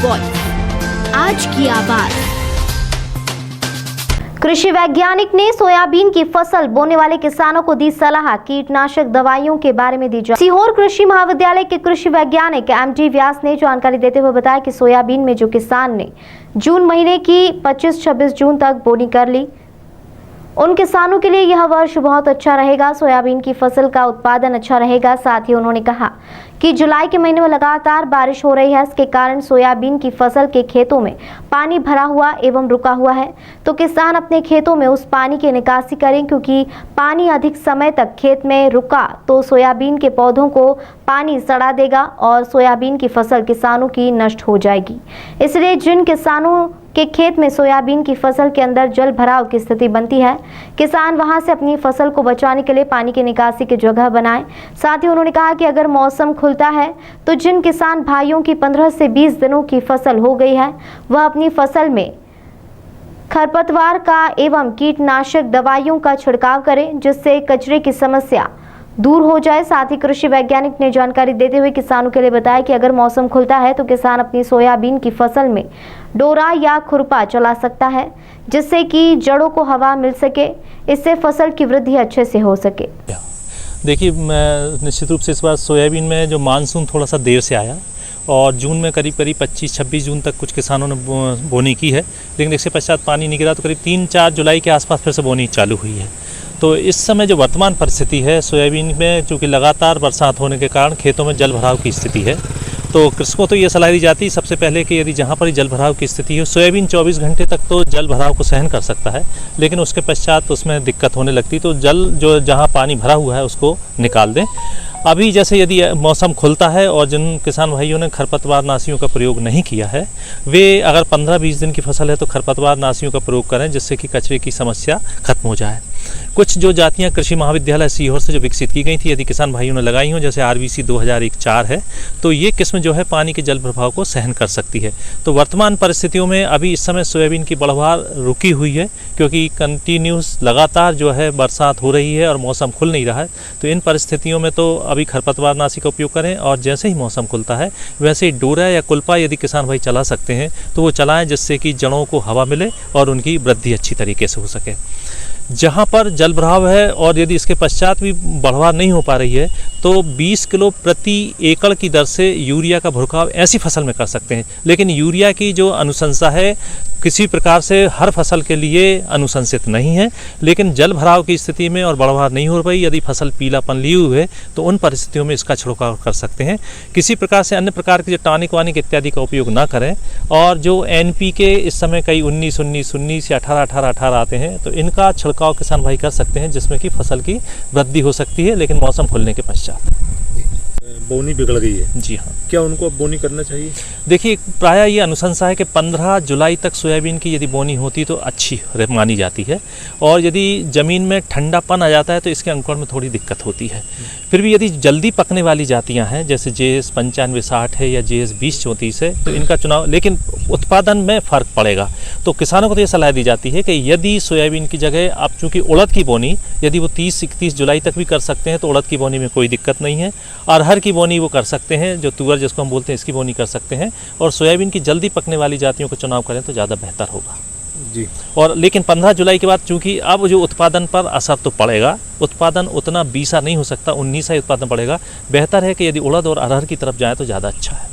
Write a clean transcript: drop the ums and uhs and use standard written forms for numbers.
Voice, आज की आवाज। कृषि वैज्ञानिक ने सोयाबीन की फसल बोने वाले किसानों को दी सलाह, कीटनाशक दवाइयों के बारे में दी जानकारी। सीहोर कृषि महाविद्यालय के कृषि वैज्ञानिक एमडी व्यास ने जानकारी देते हुए बताया कि सोयाबीन में जो किसान ने जून महीने की 25-26 जून तक बोनी कर ली, उन किसानों के लिए यह वर्ष बहुत अच्छा रहेगा। सोयाबीन की फसल का उत्पादन अच्छा रहेगा। साथ ही उन्होंने कहा कि जुलाई के महीने में लगातार बारिश हो रही है, इसके कारण सोयाबीन की फसल के खेतों में पानी भरा हुआ एवं रुका हुआ है, तो किसान अपने खेतों में उस पानी की निकासी करें, क्योंकि पानी अधिक समय तक खेत में रुका तो सोयाबीन के पौधों को पानी सड़ा देगा और सोयाबीन की फसल किसानों की नष्ट हो जाएगी। इसलिए जिन किसानों के खेत में सोयाबीन की फसल के अंदर जल भराव की स्थिति बनती है, किसान वहां से अपनी फसल को बचाने के लिए पानी की निकासी की जगह बनाएं। साथ ही उन्होंने कहा कि अगर मौसम खुलता है तो जिन किसान भाइयों की 15 से 20 दिनों की फसल हो गई है, वह अपनी फसल में खरपतवार का एवं कीटनाशक दवाइयों का छिड़काव करें, जिससे कचरे की समस्या दूर हो जाए। साथ ही कृषि वैज्ञानिक ने जानकारी देते हुए किसानों के लिए बताया कि अगर मौसम खुलता है तो किसान अपनी सोयाबीन की फसल में डोरा या खुरपा चला सकता है, जिससे कि जड़ों को हवा मिल सके, इससे फसल की वृद्धि अच्छे से हो सके। देखिए, मैं निश्चित रूप से इस बार सोयाबीन में जो मानसून थोड़ा सा देर से आया और जून में करीब 25-26 जून तक कुछ किसानों ने बोनी की है, लेकिन इसके पश्चात पानी नहीं गिरा तो करीब 3-4 जुलाई के आसपास फिर से बोनी चालू हुई है। तो इस समय जो वर्तमान परिस्थिति है सोयाबीन में, चूँकि लगातार बरसात होने के कारण खेतों में जल भराव की स्थिति है, तो कृषकों तो ये सलाह दी जाती है सबसे पहले कि यदि जहाँ पर जल भराव की स्थिति है, सोयाबीन 24 घंटे तक तो जल भराव को सहन कर सकता है, लेकिन उसके पश्चात उसमें दिक्कत होने लगती, तो जल जो जहाँ पानी भरा हुआ है उसको निकाल दें। अभी जैसे यदि मौसम खुलता है और जिन किसान भाइयों ने खरपतवार नाशियों का प्रयोग नहीं किया है, वे अगर 15-20 दिन की फसल है तो खरपतवार नाशियों का प्रयोग करें, जिससे कि कचरे की समस्या खत्म हो जाए। कुछ जो जातियां कृषि महाविद्यालय सीहोर से जो विकसित की गई थी, यदि किसान भाइयों ने लगाई हों, जैसे RBC 2004 है, तो ये किस्म जो है पानी के जल प्रभाव को सहन कर सकती है। तो वर्तमान परिस्थितियों में अभी इस समय सोयाबीन की बढ़वार रुकी हुई है, क्योंकि कंटिन्यूस लगातार जो है बरसात हो रही है और मौसम खुल नहीं रहा है। तो इन परिस्थितियों में तो अभी खरपतवार नाशी का उपयोग करें, और जैसे ही मौसम खुलता है वैसे ही डोरा या कुल्पा यदि किसान भाई चला सकते हैं तो वो चलाएं, जिससे कि जड़ों को हवा मिले और उनकी वृद्धि अच्छी तरीके से हो सके। जहाँ पर जल भराव है और यदि इसके पश्चात भी बढ़वार नहीं हो पा रही है, तो 20 किलो प्रति एकड़ की दर से यूरिया का भुरकाव ऐसी फसल में कर सकते हैं। लेकिन यूरिया की जो अनुशंसा है किसी प्रकार से हर फसल के लिए अनुशंसित नहीं है, लेकिन जल भराव की स्थिति में और बढ़वार नहीं हो रही, यदि फसल पीलापन ली हुई है तो उन परिस्थितियों में इसका छिड़काव कर सकते हैं। किसी प्रकार से अन्य प्रकार के जो टॉनिक वानिक इत्यादि का उपयोग ना करें, और जो NPK इस समय कई 19-19-19 या 18-18-18 आते हैं, तो इनका छिड़काव किसान भाई कर सकते हैं, जिसमें कि फसल की वृद्धि हो सकती है, लेकिन मौसम खुलने के पश्चात। बोनी बिगड़ गई है। जी हाँ, क्या उनको अब बोनी करना चाहिए? देखिए, प्रायः ये अनुशंसा है कि 15 जुलाई तक सोयाबीन की यदि बोनी होती तो अच्छी मानी जाती है, और यदि ज़मीन में ठंडापन आ जाता है तो इसके अंकुरण में थोड़ी दिक्कत होती है। फिर भी यदि जल्दी पकने वाली जातियां हैं, जैसे JS 9560 है या JS 2034 है, तो इनका चुनाव, लेकिन उत्पादन में फ़र्क पड़ेगा। तो किसानों को तो ये सलाह दी जाती है कि यदि सोयाबीन की जगह आप चूँकि उड़द की बोनी यदि वो 30-31 जुलाई तक भी कर सकते हैं तो उड़द की बोनी में कोई दिक्कत नहीं है। अरहर की बोनी वो कर सकते हैं, जो तुअर जिसको हम बोलते हैं, इसकी बोनी कर सकते हैं, और सोयाबीन की जल्दी पकने वाली जातियों का चुनाव करें तो ज़्यादा बेहतर होगा जी। और लेकिन 15 जुलाई के बाद चूँकि अब जो उत्पादन पर असर तो पड़ेगा, उत्पादन उतना 20 नहीं हो सकता, 19 ही उत्पादन बढ़ेगा। बेहतर है कि यदि उड़द और अरहर की तरफ जाए तो ज़्यादा अच्छा है।